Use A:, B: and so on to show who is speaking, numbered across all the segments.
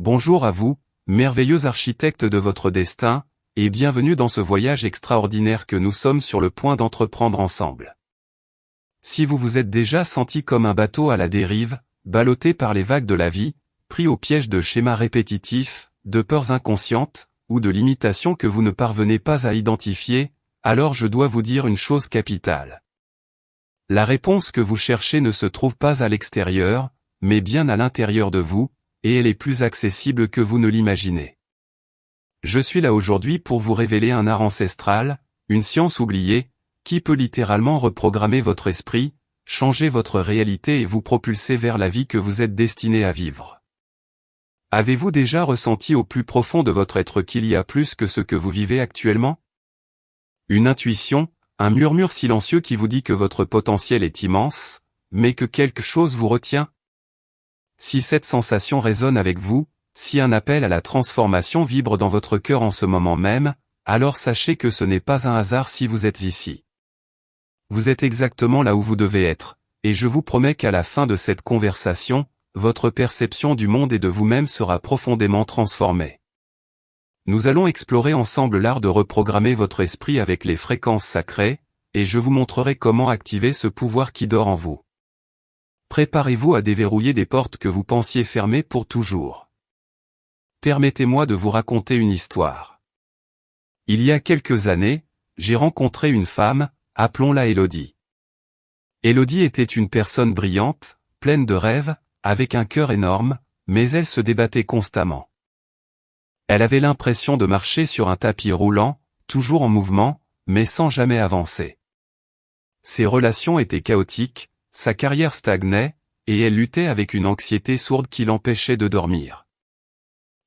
A: Bonjour à vous, merveilleux architecte de votre destin, et bienvenue dans ce voyage extraordinaire que nous sommes sur le point d'entreprendre ensemble. Si vous vous êtes déjà senti comme un bateau à la dérive, ballotté par les vagues de la vie, pris au piège de schémas répétitifs, de peurs inconscientes, ou de limitations que vous ne parvenez pas à identifier, alors je dois vous dire une chose capitale. La réponse que vous cherchez ne se trouve pas à l'extérieur, mais bien à l'intérieur de vous, et elle est plus accessible que vous ne l'imaginez. Je suis là aujourd'hui pour vous révéler un art ancestral, une science oubliée, qui peut littéralement reprogrammer votre esprit, changer votre réalité et vous propulser vers la vie que vous êtes destiné à vivre. Avez-vous déjà ressenti au plus profond de votre être qu'il y a plus que ce que vous vivez actuellement? Une intuition, un murmure silencieux qui vous dit que votre potentiel est immense, mais que quelque chose vous retient? Si cette sensation résonne avec vous, si un appel à la transformation vibre dans votre cœur en ce moment même, alors sachez que ce n'est pas un hasard si vous êtes ici. Vous êtes exactement là où vous devez être, et je vous promets qu'à la fin de cette conversation, votre perception du monde et de vous-même sera profondément transformée. Nous allons explorer ensemble l'art de reprogrammer votre esprit avec les fréquences sacrées, et je vous montrerai comment activer ce pouvoir qui dort en vous. Préparez-vous à déverrouiller des portes que vous pensiez fermées pour toujours. Permettez-moi de vous raconter une histoire. Il y a quelques années, j'ai rencontré une femme, appelons-la Élodie. Élodie était une personne brillante, pleine de rêves, avec un cœur énorme, mais elle se débattait constamment. Elle avait l'impression de marcher sur un tapis roulant, toujours en mouvement, mais sans jamais avancer. Ses relations étaient chaotiques, sa carrière stagnait, et elle luttait avec une anxiété sourde qui l'empêchait de dormir.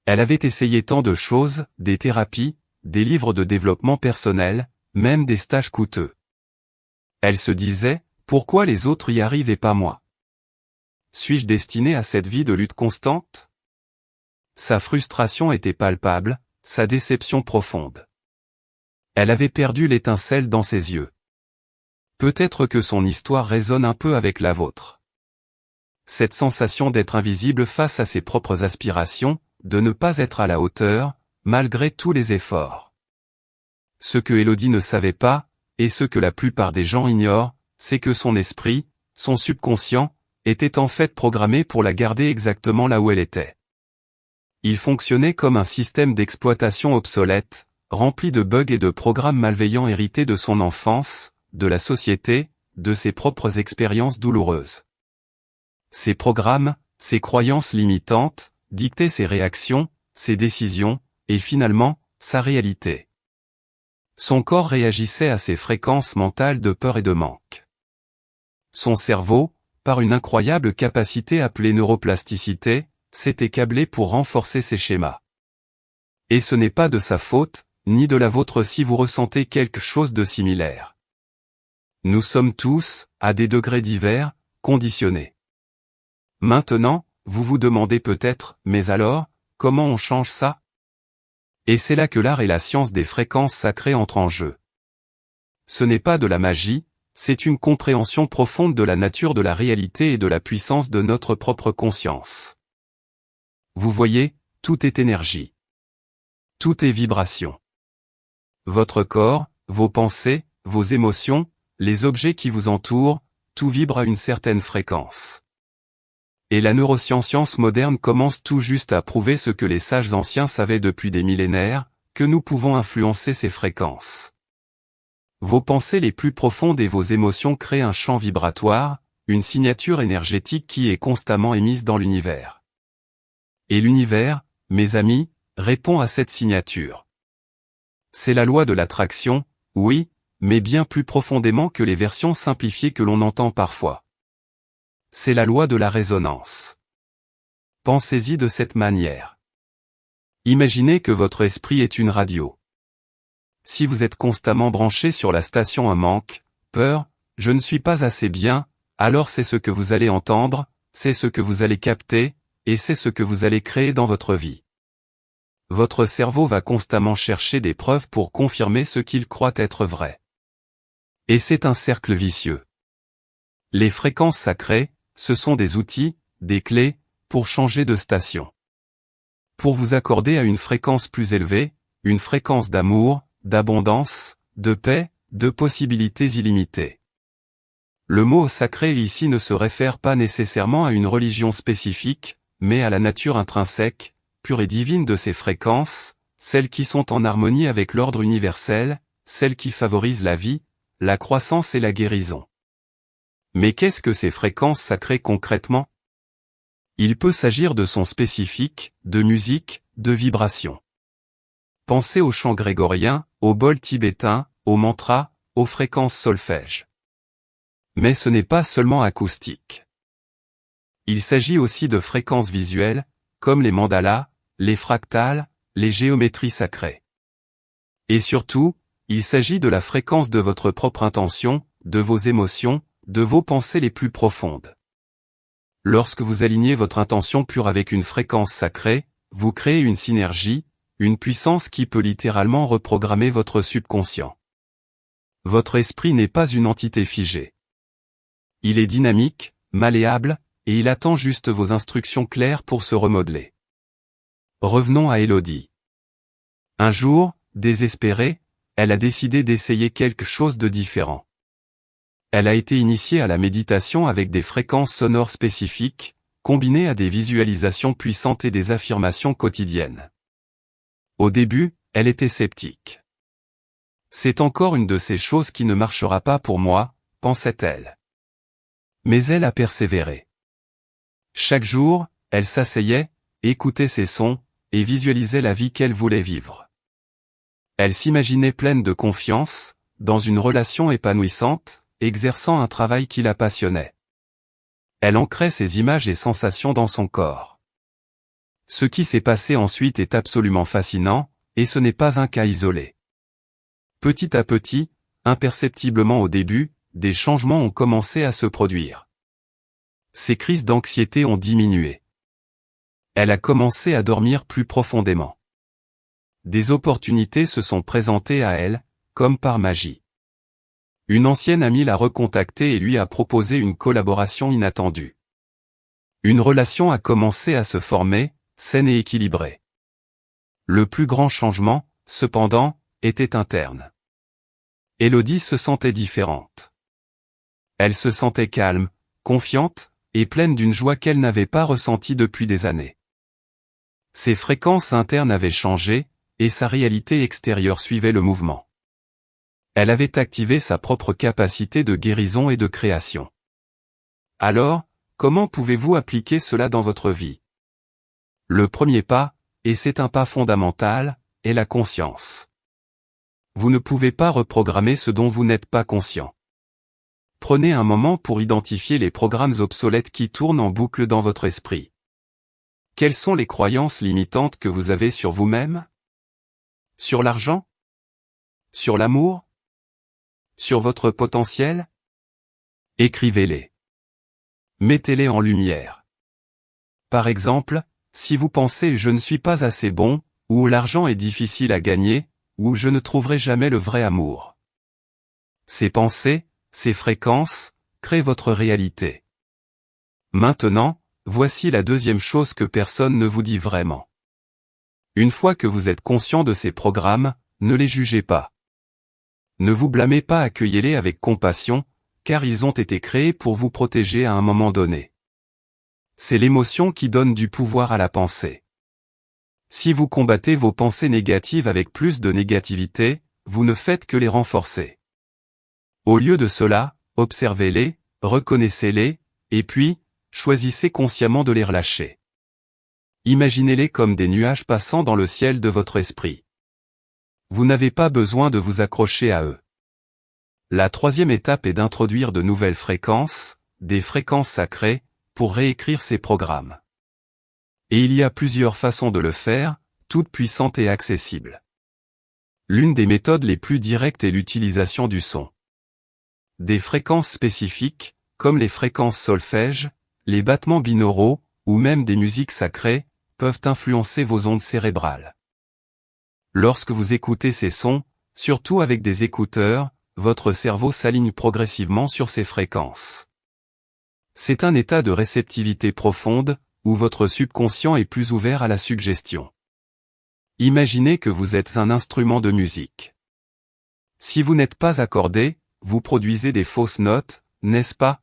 A: Elle avait essayé tant de choses, des thérapies, des livres de développement personnel, même des stages coûteux. Elle se disait, pourquoi les autres y arrivent et pas moi? Suis-je destinée à cette vie de lutte constante? Sa frustration était palpable, sa déception profonde. Elle avait perdu l'étincelle dans ses yeux. Peut-être que son histoire résonne un peu avec la vôtre. Cette sensation d'être invisible face à ses propres aspirations, de ne pas être à la hauteur, malgré tous les efforts. Ce que Élodie ne savait pas, et ce que la plupart des gens ignorent, c'est que son esprit, son subconscient, était en fait programmé pour la garder exactement là où elle était. Il fonctionnait comme un système d'exploitation obsolète, rempli de bugs et de programmes malveillants hérités de son enfance, de la société, de ses propres expériences douloureuses. Ces programmes, ces croyances limitantes, dictaient ses réactions, ses décisions, et finalement, sa réalité. Son corps réagissait à ces fréquences mentales de peur et de manque. Son cerveau, par une incroyable capacité appelée neuroplasticité, s'était câblé pour renforcer ces schémas. Et ce n'est pas de sa faute, ni de la vôtre si vous ressentez quelque chose de similaire. Nous sommes tous, à des degrés divers, conditionnés. Maintenant, vous vous demandez peut-être, mais alors, comment on change ça? Et c'est là que l'art et la science des fréquences sacrées entrent en jeu. Ce n'est pas de la magie, c'est une compréhension profonde de la nature de la réalité et de la puissance de notre propre conscience. Vous voyez, tout est énergie. Tout est vibration. Votre corps, vos pensées, vos émotions, les objets qui vous entourent, tout vibre à une certaine fréquence. Et la neuroscience moderne commence tout juste à prouver ce que les sages anciens savaient depuis des millénaires, que nous pouvons influencer ces fréquences. Vos pensées les plus profondes et vos émotions créent un champ vibratoire, une signature énergétique qui est constamment émise dans l'univers. Et l'univers, mes amis, répond à cette signature. C'est la loi de l'attraction, oui, mais bien plus profondément que les versions simplifiées que l'on entend parfois. C'est la loi de la résonance. Pensez-y de cette manière. Imaginez que votre esprit est une radio. Si vous êtes constamment branché sur la station un manque, peur, je ne suis pas assez bien, alors c'est ce que vous allez entendre, c'est ce que vous allez capter, et c'est ce que vous allez créer dans votre vie. Votre cerveau va constamment chercher des preuves pour confirmer ce qu'il croit être vrai. Et c'est un cercle vicieux. Les fréquences sacrées, ce sont des outils, des clés, pour changer de station. pour vous accorder à une fréquence plus élevée, une fréquence d'amour, d'abondance, de paix, de possibilités illimitées. Le mot sacré ici ne se réfère pas nécessairement à une religion spécifique, mais à la nature intrinsèque, pure et divine de ces fréquences, celles qui sont en harmonie avec l'ordre universel, celles qui favorisent la vie, la croissance et la guérison. Mais qu'est-ce que ces fréquences sacrées concrètement? Il peut s'agir de sons spécifiques, de musique, de vibrations. Pensez aux chants grégoriens, aux bols tibétains, aux mantras, aux fréquences solfège. Mais ce n'est pas seulement acoustique. Il s'agit aussi de fréquences visuelles, comme les mandalas, les fractales, les géométries sacrées. Et surtout, il s'agit de la fréquence de votre propre intention, de vos émotions, de vos pensées les plus profondes. Lorsque vous alignez votre intention pure avec une fréquence sacrée, vous créez une synergie, une puissance qui peut littéralement reprogrammer votre subconscient. Votre esprit n'est pas une entité figée. Il est dynamique, malléable, et il attend juste vos instructions claires pour se remodeler. Revenons à Élodie. Un jour, désespérée, elle a décidé d'essayer quelque chose de différent. Elle a été initiée à la méditation avec des fréquences sonores spécifiques, combinées à des visualisations puissantes et des affirmations quotidiennes. Au début, elle était sceptique. C'est encore une de ces choses qui ne marchera pas pour moi, pensait-elle. Mais elle a persévéré. Chaque jour, elle s'asseyait, écoutait ses sons, et visualisait la vie qu'elle voulait vivre. Elle s'imaginait pleine de confiance, dans une relation épanouissante, exerçant un travail qui la passionnait. Elle ancrait ces images et sensations dans son corps. Ce qui s'est passé ensuite est absolument fascinant, et ce n'est pas un cas isolé. Petit à petit, imperceptiblement au début, des changements ont commencé à se produire. Ses crises d'anxiété ont diminué. Elle a commencé à dormir plus profondément. Des opportunités se sont présentées à elle, comme par magie. Une ancienne amie l'a recontactée et lui a proposé une collaboration inattendue. Une relation a commencé à se former, saine et équilibrée. Le plus grand changement, cependant, était interne. Élodie se sentait différente. Elle se sentait calme, confiante, et pleine d'une joie qu'elle n'avait pas ressentie depuis des années. Ses fréquences internes avaient changé, et sa réalité extérieure suivait le mouvement. Elle avait activé sa propre capacité de guérison et de création. Alors, comment pouvez-vous appliquer cela dans votre vie? Le premier pas, et c'est un pas fondamental, est la conscience. Vous ne pouvez pas reprogrammer ce dont vous n'êtes pas conscient. Prenez un moment pour identifier les programmes obsolètes qui tournent en boucle dans votre esprit. Quelles sont les croyances limitantes que vous avez sur vous-même? Sur l'argent? Sur l'amour? Sur votre potentiel? Écrivez-les. Mettez-les en lumière. Par exemple, si vous pensez « je ne suis pas assez bon » ou « l'argent est difficile à gagner » ou « je ne trouverai jamais le vrai amour ». Ces pensées, ces fréquences, créent votre réalité. Maintenant, voici la deuxième chose que personne ne vous dit vraiment. Une fois que vous êtes conscient de ces programmes, ne les jugez pas. Ne vous blâmez pas, accueillez-les avec compassion, car ils ont été créés pour vous protéger à un moment donné. C'est l'émotion qui donne du pouvoir à la pensée. Si vous combattez vos pensées négatives avec plus de négativité, vous ne faites que les renforcer. Au lieu de cela, observez-les, reconnaissez-les, et puis, choisissez consciemment de les relâcher. Imaginez-les comme des nuages passant dans le ciel de votre esprit. Vous n'avez pas besoin de vous accrocher à eux. La troisième étape est d'introduire de nouvelles fréquences, des fréquences sacrées, pour réécrire ces programmes. Et il y a plusieurs façons de le faire, toutes puissantes et accessibles. L'une des méthodes les plus directes est l'utilisation du son. Des fréquences spécifiques, comme les fréquences solfège, les battements binauraux, ou même des musiques sacrées, peuvent influencer vos ondes cérébrales. Lorsque vous écoutez ces sons, surtout avec des écouteurs, votre cerveau s'aligne progressivement sur ces fréquences. C'est un état de réceptivité profonde, où votre subconscient est plus ouvert à la suggestion. Imaginez que vous êtes un instrument de musique. Si vous n'êtes pas accordé, vous produisez des fausses notes, n'est-ce pas?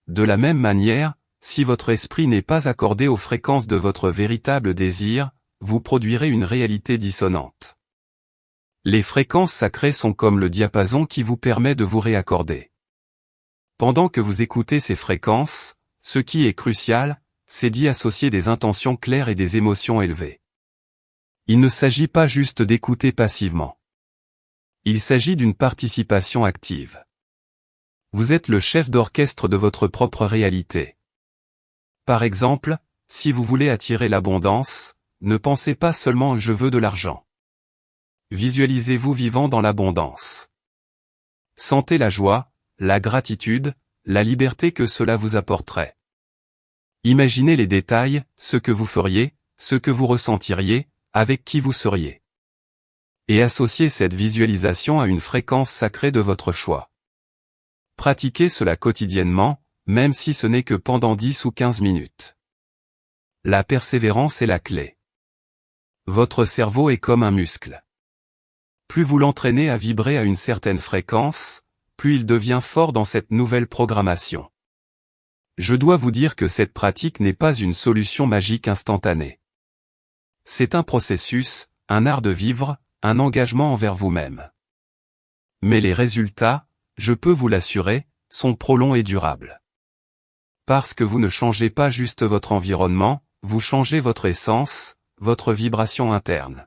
A: De la même manière, si votre esprit n'est pas accordé aux fréquences de votre véritable désir, vous produirez une réalité dissonante. Les fréquences sacrées sont comme le diapason qui vous permet de vous réaccorder. Pendant que vous écoutez ces fréquences, ce qui est crucial, c'est d'y associer des intentions claires et des émotions élevées. Il ne s'agit pas juste d'écouter passivement. Il s'agit d'une participation active. Vous êtes le chef d'orchestre de votre propre réalité. Par exemple, si vous voulez attirer l'abondance, ne pensez pas seulement « je veux de l'argent ». Visualisez-vous vivant dans l'abondance. Sentez la joie, la gratitude, la liberté que cela vous apporterait. Imaginez les détails, ce que vous feriez, ce que vous ressentiriez, avec qui vous seriez. Et associez cette visualisation à une fréquence sacrée de votre choix. Pratiquez cela quotidiennement, même si ce n'est que pendant 10 ou 15 minutes. La persévérance est la clé. Votre cerveau est comme un muscle. Plus vous l'entraînez à vibrer à une certaine fréquence, plus il devient fort dans cette nouvelle programmation. Je dois vous dire que cette pratique n'est pas une solution magique instantanée. C'est un processus, un art de vivre, un engagement envers vous-même. Mais les résultats, je peux vous l'assurer, sont prolongs et durables. Parce que vous ne changez pas juste votre environnement, vous changez votre essence, votre vibration interne.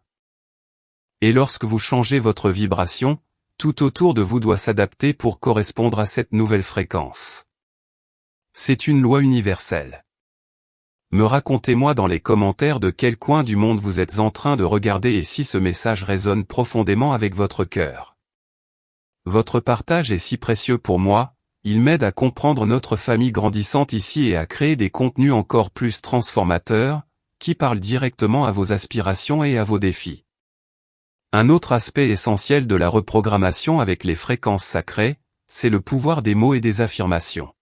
A: Et lorsque vous changez votre vibration, tout autour de vous doit s'adapter pour correspondre à cette nouvelle fréquence. C'est une loi universelle. Me racontez-moi dans les commentaires de quel coin du monde vous êtes en train de regarder et si ce message résonne profondément avec votre cœur. Votre partage est si précieux pour moi, il m'aide à comprendre notre famille grandissante ici et à créer des contenus encore plus transformateurs, qui parlent directement à vos aspirations et à vos défis. Un autre aspect essentiel de la reprogrammation avec les fréquences sacrées, c'est le pouvoir des mots et des affirmations.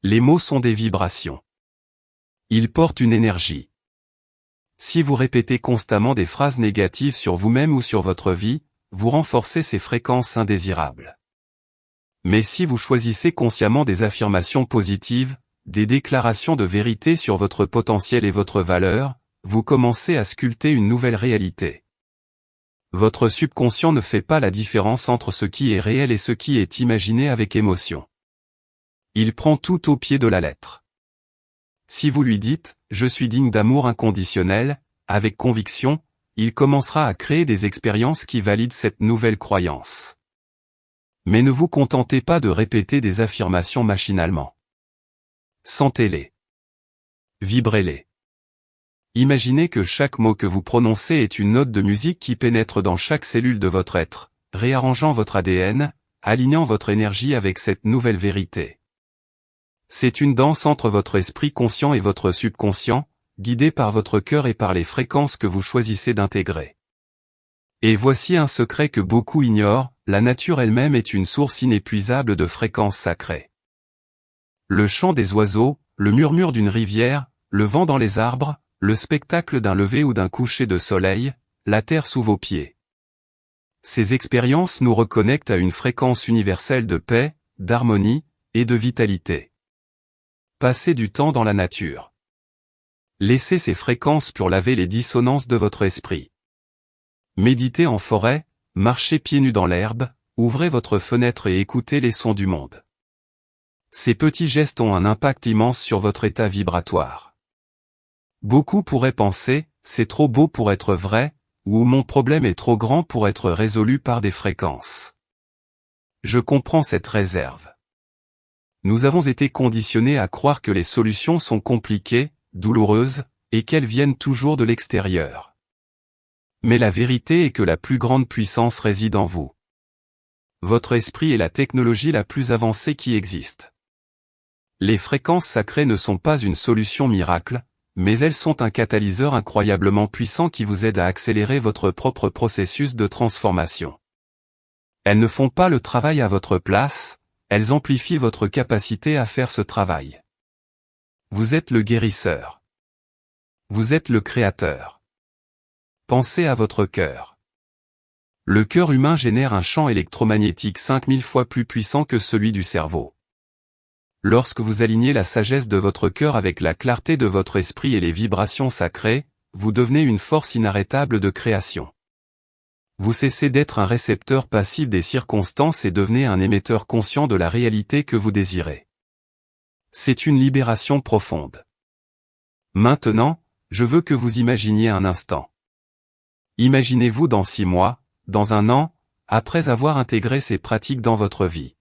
A: Les mots sont des vibrations. Ils portent une énergie. Si vous répétez constamment des phrases négatives sur vous-même ou sur votre vie, vous renforcez ces fréquences indésirables. Mais si vous choisissez consciemment des affirmations positives, des déclarations de vérité sur votre potentiel et votre valeur, vous commencez à sculpter une nouvelle réalité. Votre subconscient ne fait pas la différence entre ce qui est réel et ce qui est imaginé avec émotion. Il prend tout au pied de la lettre. Si vous lui dites « je suis digne d'amour inconditionnel », avec conviction, il commencera à créer des expériences qui valident cette nouvelle croyance. Mais ne vous contentez pas de répéter des affirmations machinalement. Sentez-les. Vibrez-les. Imaginez que chaque mot que vous prononcez est une note de musique qui pénètre dans chaque cellule de votre être, réarrangeant votre ADN, alignant votre énergie avec cette nouvelle vérité. C'est une danse entre votre esprit conscient et votre subconscient, guidé par votre cœur et par les fréquences que vous choisissez d'intégrer. Et voici un secret que beaucoup ignorent, la nature elle-même est une source inépuisable de fréquences sacrées. Le chant des oiseaux, le murmure d'une rivière, le vent dans les arbres, le spectacle d'un lever ou d'un coucher de soleil, la terre sous vos pieds. Ces expériences nous reconnectent à une fréquence universelle de paix, d'harmonie et de vitalité. Passez du temps dans la nature. Laissez ces fréquences pour laver les dissonances de votre esprit. Méditez en forêt, marchez pieds nus dans l'herbe, ouvrez votre fenêtre et écoutez les sons du monde. Ces petits gestes ont un impact immense sur votre état vibratoire. Beaucoup pourraient penser, c'est trop beau pour être vrai, ou mon problème est trop grand pour être résolu par des fréquences. Je comprends cette réserve. Nous avons été conditionnés à croire que les solutions sont compliquées, douloureuses, et qu'elles viennent toujours de l'extérieur. Mais la vérité est que la plus grande puissance réside en vous. Votre esprit est la technologie la plus avancée qui existe. Les fréquences sacrées ne sont pas une solution miracle, mais elles sont un catalyseur incroyablement puissant qui vous aide à accélérer votre propre processus de transformation. Elles ne font pas le travail à votre place, elles amplifient votre capacité à faire ce travail. Vous êtes le guérisseur. Vous êtes le créateur. Pensez à votre cœur. Le cœur humain génère un champ électromagnétique 5000 fois plus puissant que celui du cerveau. Lorsque vous alignez la sagesse de votre cœur avec la clarté de votre esprit et les vibrations sacrées, vous devenez une force inarrêtable de création. Vous cessez d'être un récepteur passif des circonstances et devenez un émetteur conscient de la réalité que vous désirez. C'est une libération profonde. Maintenant, je veux que vous imaginiez un instant. Imaginez-vous dans 6 mois, dans 1 an, après avoir intégré ces pratiques dans votre vie.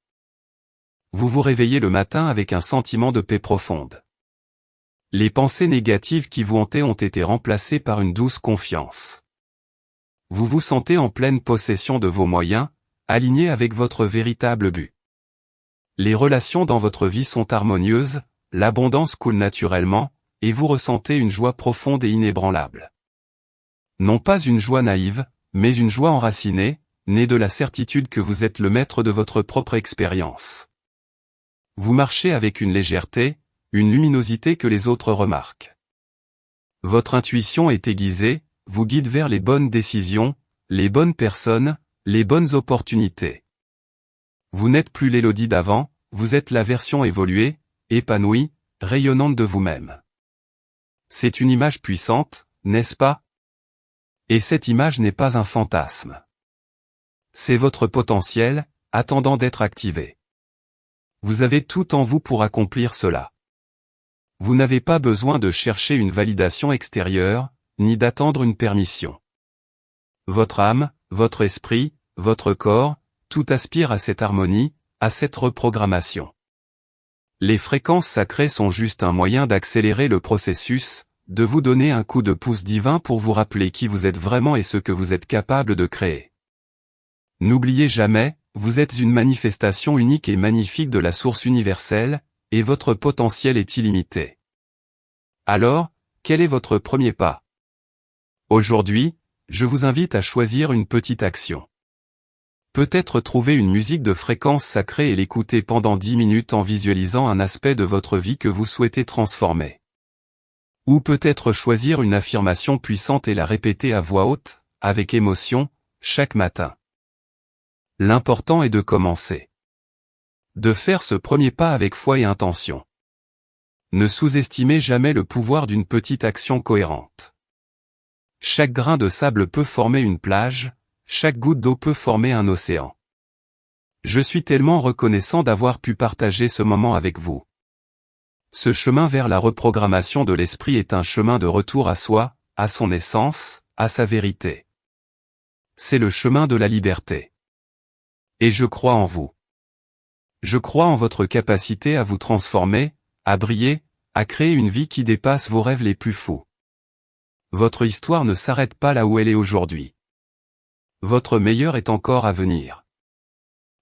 A: Vous vous réveillez le matin avec un sentiment de paix profonde. Les pensées négatives qui vous hantaient ont été remplacées par une douce confiance. Vous vous sentez en pleine possession de vos moyens, aligné avec votre véritable but. Les relations dans votre vie sont harmonieuses, l'abondance coule naturellement, et vous ressentez une joie profonde et inébranlable. Non pas une joie naïve, mais une joie enracinée, née de la certitude que vous êtes le maître de votre propre expérience. Vous marchez avec une légèreté, une luminosité que les autres remarquent. Votre intuition est aiguisée, vous guide vers les bonnes décisions, les bonnes personnes, les bonnes opportunités. Vous n'êtes plus l'Élodie d'avant, vous êtes la version évoluée, épanouie, rayonnante de vous-même. C'est une image puissante, n'est-ce pas? Et cette image n'est pas un fantasme. C'est votre potentiel, attendant d'être activé. Vous avez tout en vous pour accomplir cela. Vous n'avez pas besoin de chercher une validation extérieure, ni d'attendre une permission. Votre âme, votre esprit, votre corps, tout aspire à cette harmonie, à cette reprogrammation. Les fréquences sacrées sont juste un moyen d'accélérer le processus, de vous donner un coup de pouce divin pour vous rappeler qui vous êtes vraiment et ce que vous êtes capable de créer. N'oubliez jamais, vous êtes une manifestation unique et magnifique de la source universelle, et votre potentiel est illimité. Alors, quel est votre premier pas? Aujourd'hui, je vous invite à choisir une petite action. Peut-être trouver une musique de fréquence sacrée et l'écouter pendant 10 minutes en visualisant un aspect de votre vie que vous souhaitez transformer. Ou peut-être choisir une affirmation puissante et la répéter à voix haute, avec émotion, chaque matin. L'important est de commencer. De faire ce premier pas avec foi et intention. Ne sous-estimez jamais le pouvoir d'une petite action cohérente. Chaque grain de sable peut former une plage, chaque goutte d'eau peut former un océan. Je suis tellement reconnaissant d'avoir pu partager ce moment avec vous. Ce chemin vers la reprogrammation de l'esprit est un chemin de retour à soi, à son essence, à sa vérité. C'est le chemin de la liberté. Et je crois en vous. Je crois en votre capacité à vous transformer, à briller, à créer une vie qui dépasse vos rêves les plus fous. Votre histoire ne s'arrête pas là où elle est aujourd'hui. Votre meilleur est encore à venir.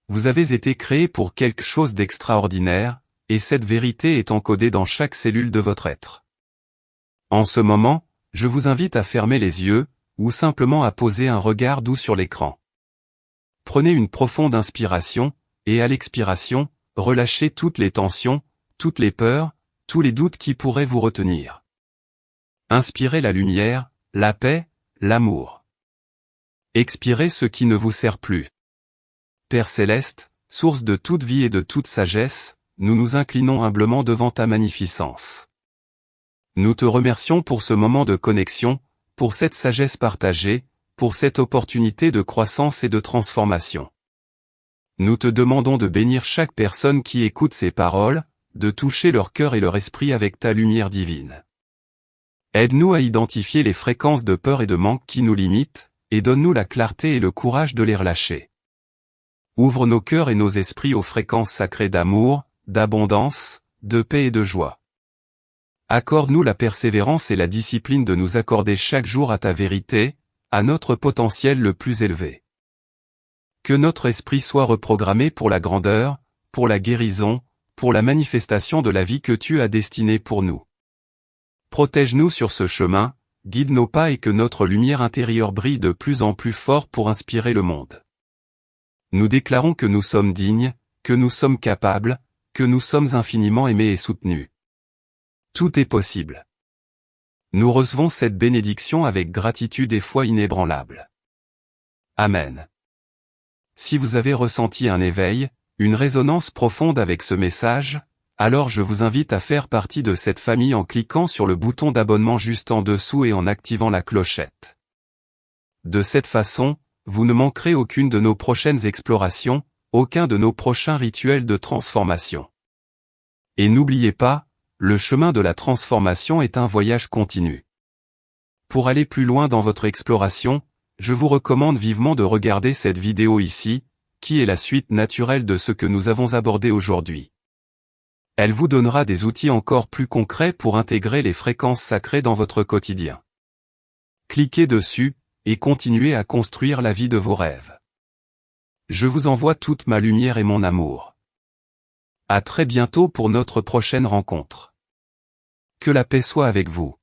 A: Vous avez été créé pour quelque chose d'extraordinaire, et cette vérité est encodée dans chaque cellule de votre être. En ce moment, je vous invite à fermer les yeux, ou simplement à poser un regard doux sur l'écran. Prenez une profonde inspiration, et à l'expiration, relâchez toutes les tensions, toutes les peurs, tous les doutes qui pourraient vous retenir. Inspirez la lumière, la paix, l'amour. Expirez ce qui ne vous sert plus. Père céleste, source de toute vie et de toute sagesse, nous nous inclinons humblement devant ta magnificence. Nous te remercions pour ce moment de connexion, pour cette sagesse partagée, pour cette opportunité de croissance et de transformation. Nous te demandons de bénir chaque personne qui écoute ces paroles, de toucher leur cœur et leur esprit avec ta lumière divine. Aide-nous à identifier les fréquences de peur et de manque qui nous limitent, et donne-nous la clarté et le courage de les relâcher. Ouvre nos cœurs et nos esprits aux fréquences sacrées d'amour, d'abondance, de paix et de joie. Accorde-nous la persévérance et la discipline de nous accorder chaque jour à ta vérité, à notre potentiel le plus élevé. Que notre esprit soit reprogrammé pour la grandeur, pour la guérison, pour la manifestation de la vie que tu as destinée pour nous. Protège-nous sur ce chemin, guide nos pas et que notre lumière intérieure brille de plus en plus fort pour inspirer le monde. Nous déclarons que nous sommes dignes, que nous sommes capables, que nous sommes infiniment aimés et soutenus. Tout est possible. Nous recevons cette bénédiction avec gratitude et foi inébranlable. Amen. Si vous avez ressenti un éveil, une résonance profonde avec ce message, alors je vous invite à faire partie de cette famille en cliquant sur le bouton d'abonnement juste en dessous et en activant la clochette. De cette façon, vous ne manquerez aucune de nos prochaines explorations, aucun de nos prochains rituels de transformation. Et n'oubliez pas, le chemin de la transformation est un voyage continu. Pour aller plus loin dans votre exploration, je vous recommande vivement de regarder cette vidéo ici, qui est la suite naturelle de ce que nous avons abordé aujourd'hui. Elle vous donnera des outils encore plus concrets pour intégrer les fréquences sacrées dans votre quotidien. Cliquez dessus, et continuez à construire la vie de vos rêves. Je vous envoie toute ma lumière et mon amour. À très bientôt pour notre prochaine rencontre. Que la paix soit avec vous.